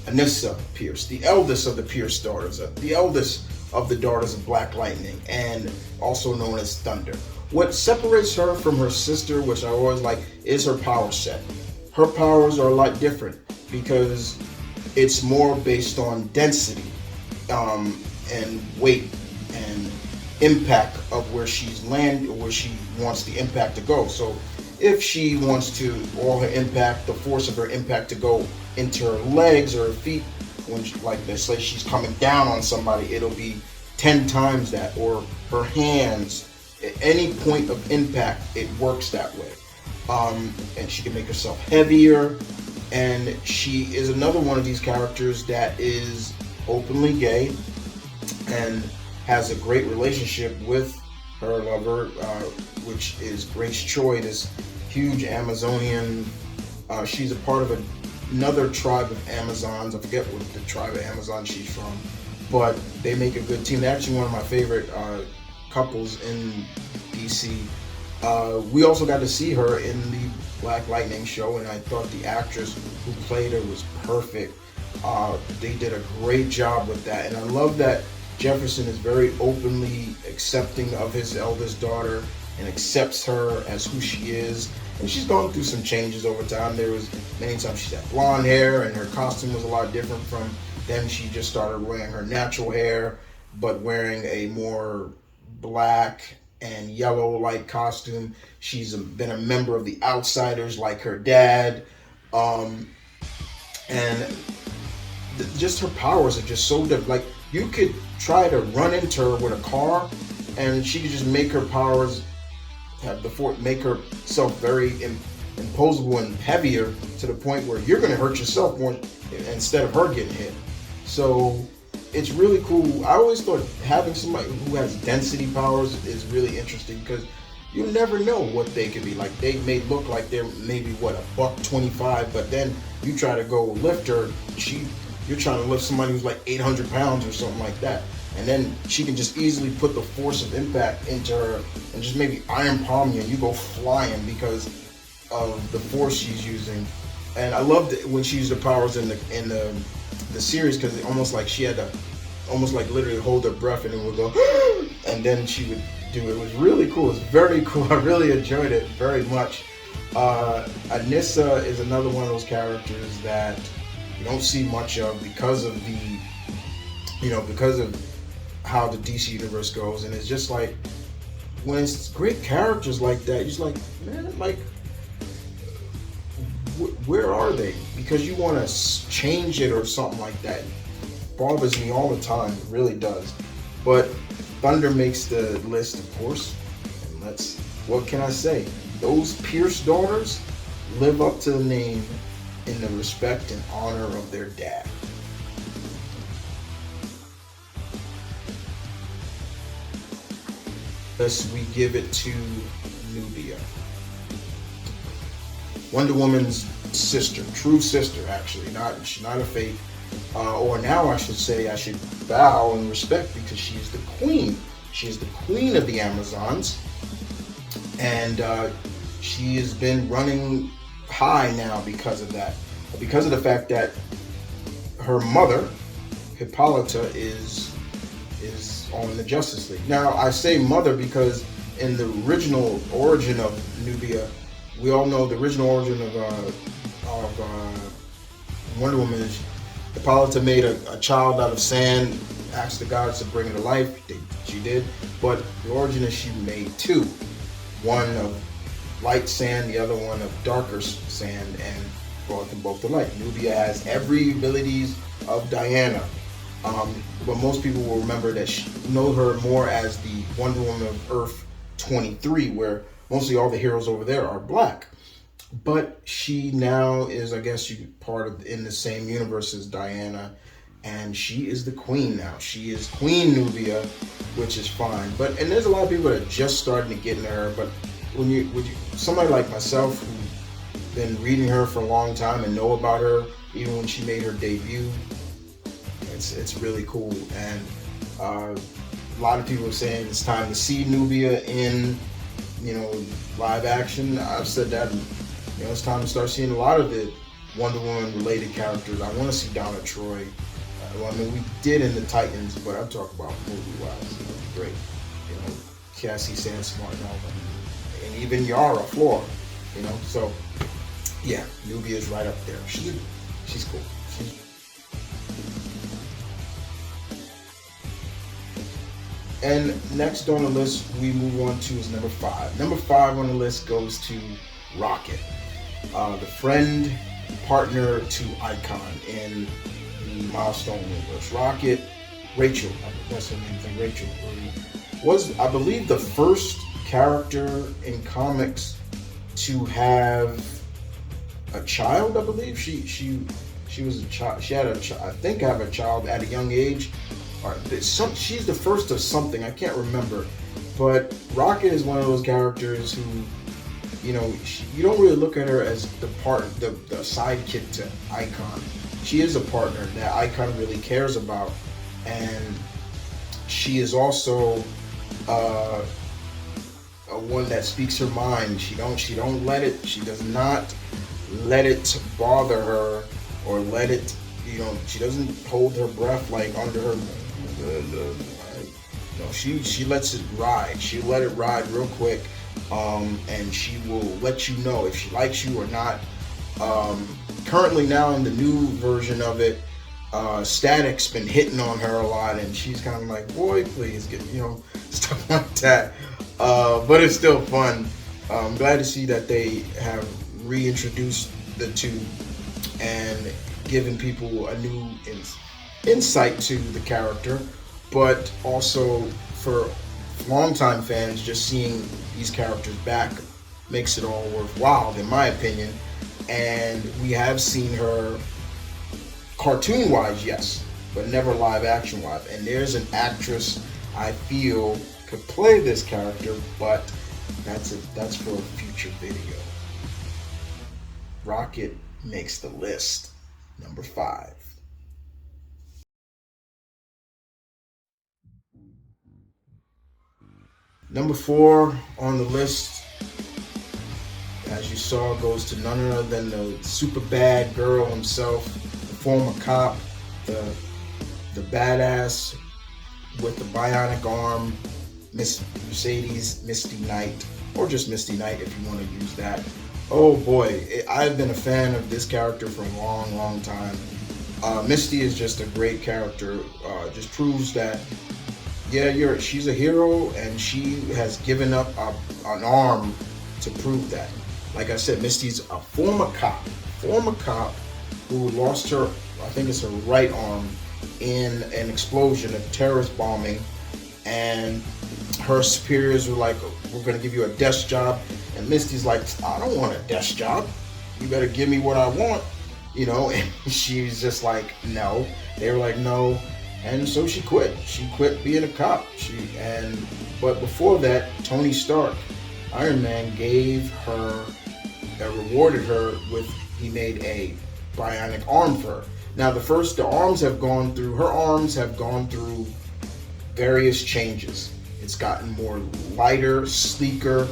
Anissa Pierce, the eldest of the Pierce daughters, the eldest of the daughters of Black Lightning, and also known as Thunder. What separates her from her sister, which I always like, is her power set. Her powers are a lot different because it's more based on density and weight and impact of where she's landed, or where she wants the impact to go. So if she wants all her impact, the force of her impact to go into her legs or her feet, when let's say she's coming down on somebody, it'll be 10 times that, or her hands. At any point of impact, it works that way. And she can make herself heavier. And she is another one of these characters that is openly gay, and has a great relationship with her lover, which is Grace Choi, this huge Amazonian. She's a part of another tribe of Amazons. I forget what the tribe of Amazon she's from, but they make a good team. They're actually one of my favorite couples in DC. We also got to see her in the Black Lightning show, and I thought the actress who played her was perfect. They did a great job with that, and I love that Jefferson is very openly accepting of his eldest daughter and accepts her as who she is. And she's gone through some changes over time. There was many times she had blonde hair, and her costume was a lot different from then. She just started wearing her natural hair, but wearing a more black and yellow-like costume. She's been a member of the Outsiders, like her dad, and just her powers are just so different. Like, you could try to run into her with a car, and she could just make her powers make herself very imposable and heavier to the point where you're going to hurt yourself more instead of her getting hit. So it's really cool. I always thought having somebody who has density powers is really interesting, because you never know what they could be. Like, they may look like they're maybe $125, but then you try to go lift her, you're trying to lift somebody who's like 800 pounds or something like that. And then she can just easily put the force of impact into her and just maybe iron palm you, and you go flying because of the force she's using. And I loved it when she used the powers in the series, because it almost like she had to literally hold her breath, and it would go and then she would do it. It was really cool. It was very cool. I really enjoyed it very much. Anissa is another one of those characters that you don't see much of because of how the DC universe goes. And it's just like, when it's great characters like that, you're just like, man, like, where are they? Because you want to change it or something like that. It bothers me all the time. It really does. But Thunder makes the list, of course. And what can I say? Those Pierce daughters live up to the name in the respect and honor of their dad. Thus, we give it to Nubia, Wonder Woman's sister, true sister, actually. She's not a fake. Or now I should bow and respect, because she is the queen. She is the queen of the Amazons, and she has been running high now because of that. Because of the fact that her mother, Hippolyta, is on the Justice League. Now, I say mother because in the original origin of Nubia, we all know the original origin of Wonder Woman is Hippolyta made a child out of sand, asked the gods to bring her to life. She did. But the origin is she made two. One of light sand, the other one of darker sand, and brought them both to life. Nubia has every abilities of Diana. But most people will remember know her more as the Wonder Woman of Earth 23, where mostly all the heroes over there are black. But she now is, I guess, in the same universe as Diana, and she is the queen now. She is Queen Nubia, which is fine. And there's a lot of people that are just starting to get into her. But when somebody like myself, who's been reading her for a long time and know about her, even when she made her debut, it's really cool. And a lot of people are saying it's time to see Nubia in live action. I've said that. It's time to start seeing a lot of the Wonder Woman related characters. I want to see Donna Troy. We did in the Titans, but I'm talking about movie wise. Great. Cassie Sandsmart and even Yara Flora. So yeah, Nubia is right up there. She's cool. And next on the list we move on to is number 5. Number 5 on the list goes to Rocket, the friend, partner to Icon in the Milestone universe. Rocket, Rachel, that's her name, Rachel, was, I believe, the first character in comics to have a child. I believe she was a child. She had I think have a child at a young age. She's the first of something, I can't remember. But Rocket is one of those characters who, you don't really look at her as the sidekick to Icon. She is a partner that Icon really cares about, and she is also a one that speaks her mind. She does not let it bother her, or let it, she doesn't hold her breath like under her. No, she lets it ride. She'll let it ride real quick, and she will let you know if she likes you or not. Currently now in the new version of it, Static's been hitting on her a lot, and she's kind of like, boy, please get, stuff like that. But it's still fun. I'm glad to see that they have reintroduced the two and given people a new insight to the character, but also for longtime fans, just seeing these characters back makes it all worthwhile, in my opinion. And we have seen her cartoon-wise, yes, but never live action-wise. And there's an actress I feel could play this character, but that's for a future video. Rocket makes the list. Number 5. Number 4 on the list, as you saw, goes to none other than the super bad girl himself, the former cop, the badass with the bionic arm, Mercedes Misty Knight, or just Misty Knight if you want to use that. Oh boy, I've been a fan of this character for a long, long time. Misty is just a great character. Just proves that, yeah, she's a hero, and she has given up an arm to prove that. Like I said, Misty's a former cop who lost her, I think it's her right arm, in an explosion, a terrorist bombing, and her superiors were like, we're going to give you a desk job. And Misty's like, I don't want a desk job. You better give me what I want. And she's just like, no. They were like, no. And so she quit. She quit being a cop. But before that, Tony Stark, Iron Man, rewarded her with, he made a bionic arm for her. Now her arms have gone through various changes. It's gotten more lighter, sleeker,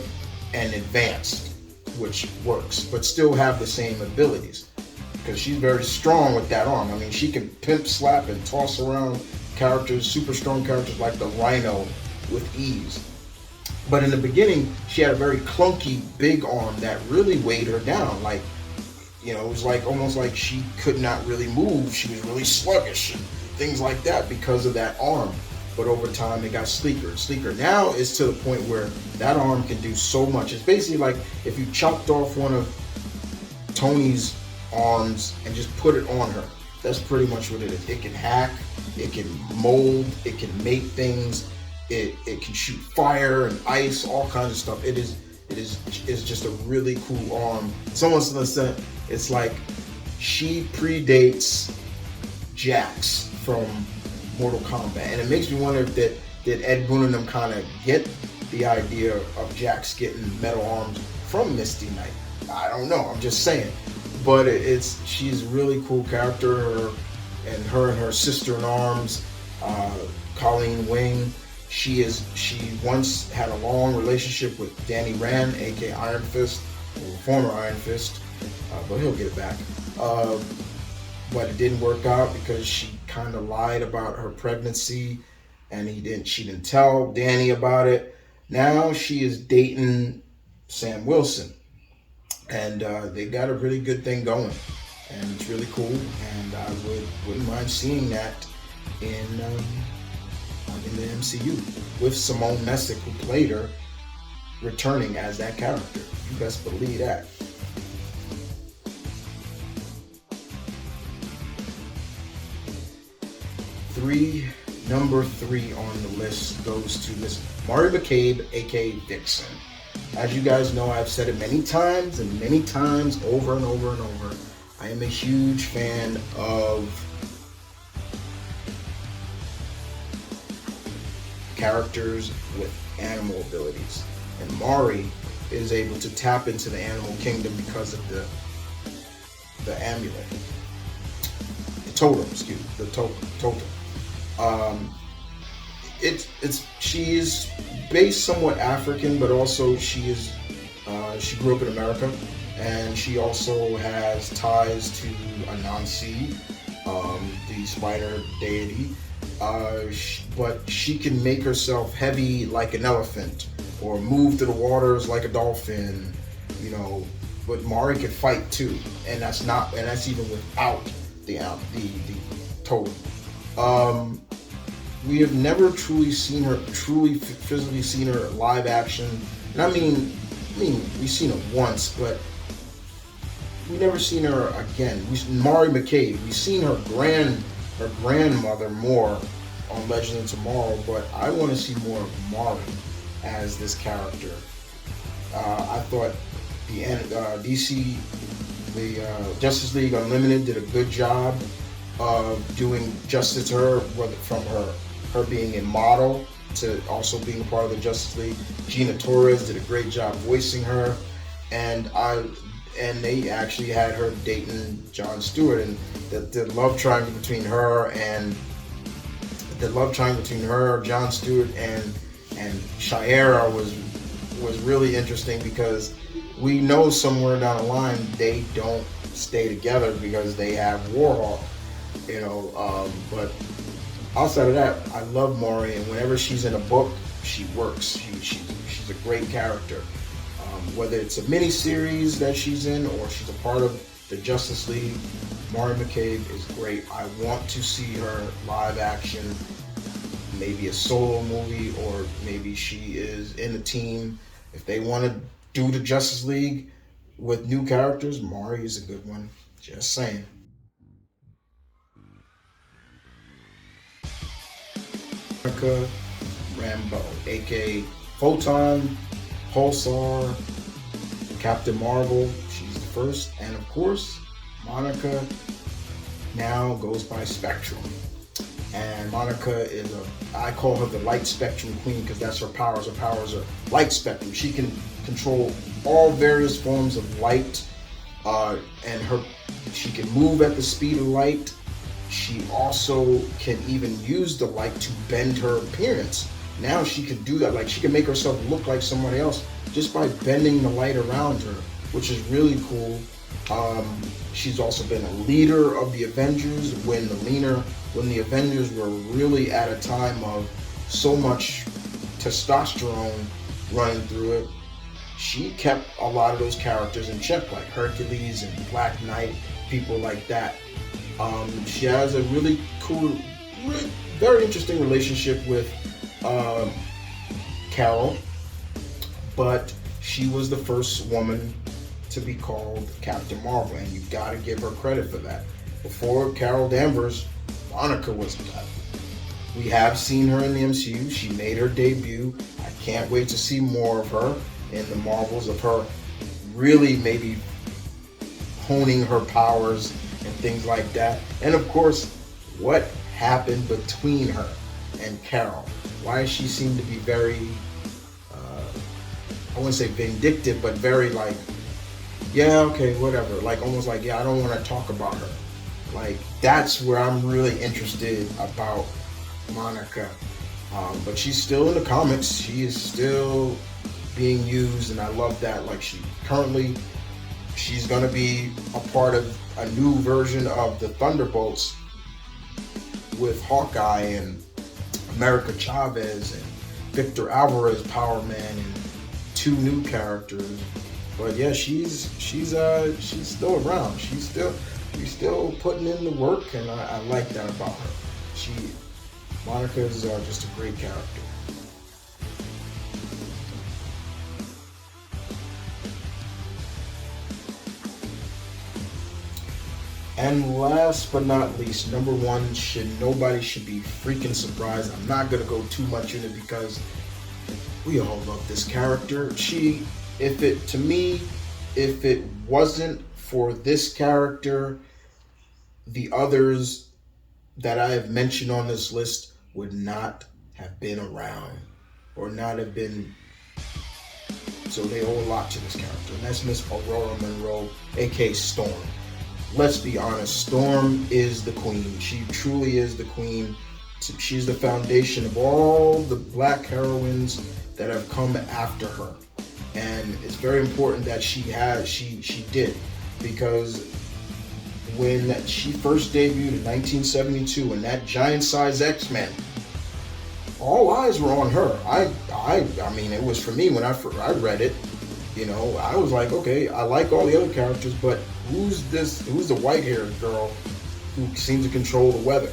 and advanced, which works, but still have the same abilities, because she's very strong with that arm. I mean, she can pimp, slap, and toss around super strong characters like the Rhino with ease. But in the beginning, she had a very clunky, big arm that really weighed her down. Like, it was like almost like she could not really move. She was really sluggish and things like that because of that arm. But over time, it got sleeker and sleeker. Now it's to the point where that arm can do so much. It's basically like if you chopped off one of Tony's arms and just put it on her. That's pretty much what it is. It can hack, it can mold, it can make things, it can shoot fire and ice, all kinds of stuff. It's just a really cool arm. Someone said it's like she predates Jax from Mortal Kombat, and it makes me wonder if did Ed Boon and them kind of get the idea of Jax getting metal arms from Misty Knight. I don't know. I'm just saying, but she's a really cool character. Her and her sister in arms, Colleen Wing. She once had a long relationship with Danny Rand, aka Iron Fist, or former Iron Fist, but he'll get it back. But it didn't work out because she kind of lied about her pregnancy, and she didn't tell Danny about it. Now she is dating Sam Wilson, and they got a really good thing going, and it's really cool. And I wouldn't mind seeing that in the MCU with Simone Messick, who played her, returning as that character. You best believe that. Number 3 on the list goes to Miss Mari McCabe, aka Vixen. As you guys know, I've said it many times, over and over and over. I am a huge fan of characters with animal abilities. And Mari is able to tap into the animal kingdom because of the amulet, the totem. Excuse me, the totem. Um, she is based somewhat African, but also she grew up in America, and she also has ties to Anansi, the spider deity. But she can make herself heavy like an elephant, or move through the waters like a dolphin, you know. But Mari can fight too, and that's even without the totem. Um, we have never truly physically seen her live action. And I mean, we've seen her once, but we never seen her again. Mari McCabe. We've seen her grandmother more on Legends of Tomorrow, but I want to see more of Mari as this character. I thought the DC, the Justice League Unlimited did a good job of doing justice to her, whether from her being a model to also being a part of the Justice League. Gina Torres did a great job voicing her, and they actually had her dating Jon Stewart, and the love triangle between her, Jon Stewart, and Shiera was really interesting, because we know somewhere down the line they don't stay together because they have Warhawk, you know. But outside of that, I love Mari, and whenever she's in a book, she works. She's a great character. Whether it's a mini series that she's in or she's a part of the Justice League, Mari McCabe is great. I want to see her live action, maybe a solo movie, or maybe she is in a team. If they want to do the Justice League with new characters, Mari is a good one. Just saying. Monica Rambeau, aka Photon, Pulsar, Captain Marvel. She's the first, and of course, Monica now goes by Spectrum. And Monica I call her the light spectrum queen, because that's her powers. Her powers are light spectrum. She can control all various forms of light, and she can move at the speed of light. She also can even use the light to bend her appearance. Now she can do that. Like, she can make herself look like somebody else just by bending the light around her, which is really cool. She's also been a leader of the Avengers when the Avengers were really at a time of so much testosterone running through it. She kept a lot of those characters in check, like Hercules and Black Knight, people like that. She has a really cool, very interesting relationship with Carol, but she was the first woman to be called Captain Marvel, and you gotta give her credit for that. Before Carol Danvers, Monica was Captain. We have seen her in the MCU. She made her debut. I can't wait to see more of her in the Marvels, of her really maybe honing her powers and things like that. And of course, what happened between her and Carol? Why she seemed to be very, I wouldn't say vindictive, but very like, yeah, okay, whatever. Like, almost like, yeah, I don't want to talk about her. Like, that's where I'm really interested about Monica. But she's still in the comics. She is still being used, and I love that. Like, she's going to be a part of a new version of the Thunderbolts with Hawkeye and America Chavez and Victor Alvarez, Power Man, and two new characters. But yeah, she's still around. She's still putting in the work, and I like that about her. Monica is just a great character. And last but not least, number one, nobody should be freaking surprised. I'm not gonna go too much in it because we all love this character. If it wasn't for this character, the others that I have mentioned on this list would not have been around or not have been. So they owe a lot to this character, and that's Miss Aurora Monroe, aka Storm. Let's be honest, Storm is the queen. She truly is the queen. She's the foundation of all the black heroines that have come after her. And it's very important that she did, because when she first debuted in 1972 in that giant-size X-Men, all eyes were on her. I mean, it was for me when I read it. You know, I was like, okay, I like all the other characters, but who's the white-haired girl who seems to control the weather?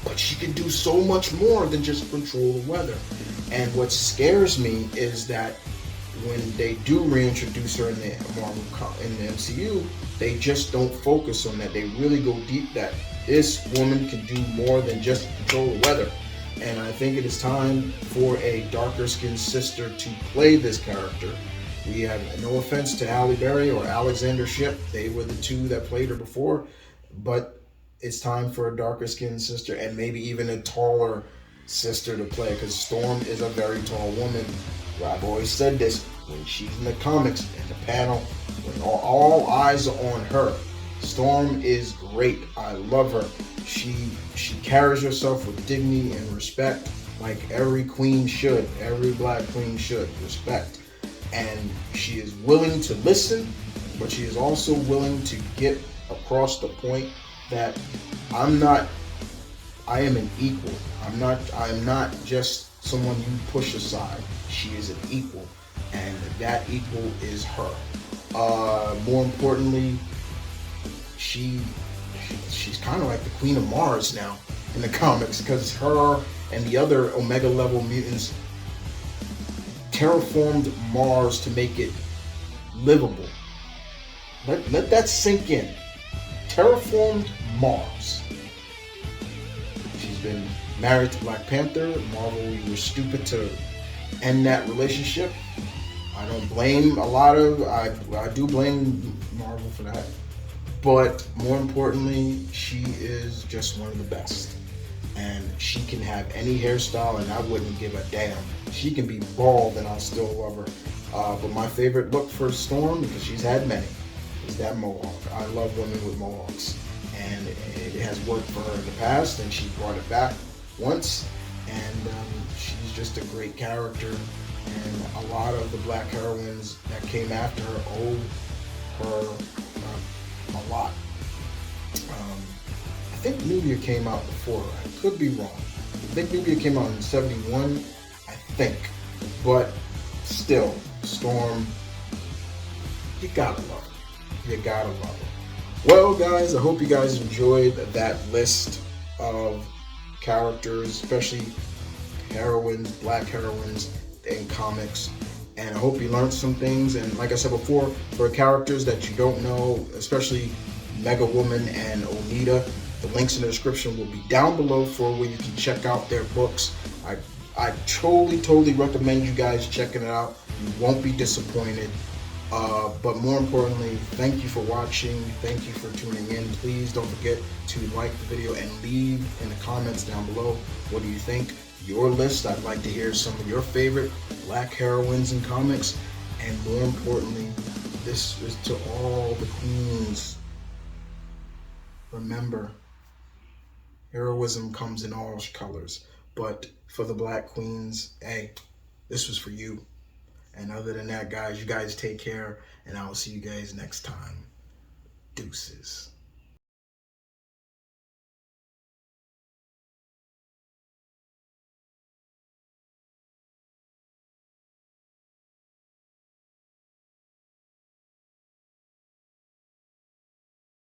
But she can do so much more than just control the weather. And what scares me is that when they do reintroduce her in the MCU, they just don't focus on that. They really go deep that this woman can do more than just control the weather. And I think it is time for a darker-skinned sister to play this character. We have no offense to Halle Berry or Alexander Shipp. They were the two that played her before. But it's time for a darker-skinned sister and maybe even a taller sister to play, because Storm is a very tall woman. I've always said this, when she's in the comics, in the panel, when all eyes are on her, Storm is great. I love her. She carries herself with dignity and respect, like every queen should. Every black queen should. Respect. And she is willing to listen, but she is also willing to get across the point that I am an equal. I am not just someone you push aside. She is an equal, and that equal is her. More importantly, she's kind of like the Queen of Mars now in the comics, because her and the other Omega level mutants terraformed Mars to make it livable. Let that sink in. Terraformed Mars. She's been married to Black Panther. Marvel, you were stupid to end that relationship. I don't blame I do blame Marvel for that. But more importantly, she is just one of the best. And she can have any hairstyle and I wouldn't give a damn. She can be bald and I'll still love her. But my favorite look for Storm, because she's had many, is that mohawk. I love women with mohawks. And it has worked for her in the past, and she brought it back once. And she's just a great character. And a lot of the black heroines that came after her owe her a lot. I think Nubia came out before her. I could be wrong. I think Nubia came out in 71, I think. But still, Storm, you gotta love her. You gotta love her. Well, guys, I hope you guys enjoyed that list of characters, especially heroines, black heroines in comics. And I hope you learned some things. And like I said before, for characters that you don't know, especially Mega Woman and Onita, the links in the description will be down below for where you can check out their books. I totally recommend you guys checking it out. You won't be disappointed. But more importantly, thank you for watching. Thank you for tuning in. Please don't forget to like the video and leave in the comments down below. What do you think? Your list. I'd like to hear some of your favorite black heroines in comics. And more importantly, this is to all the queens. Remember, heroism comes in all colors. But for the black queens, hey, this was for you. And other than that, guys, you guys take care, and I will see you guys next time. Deuces.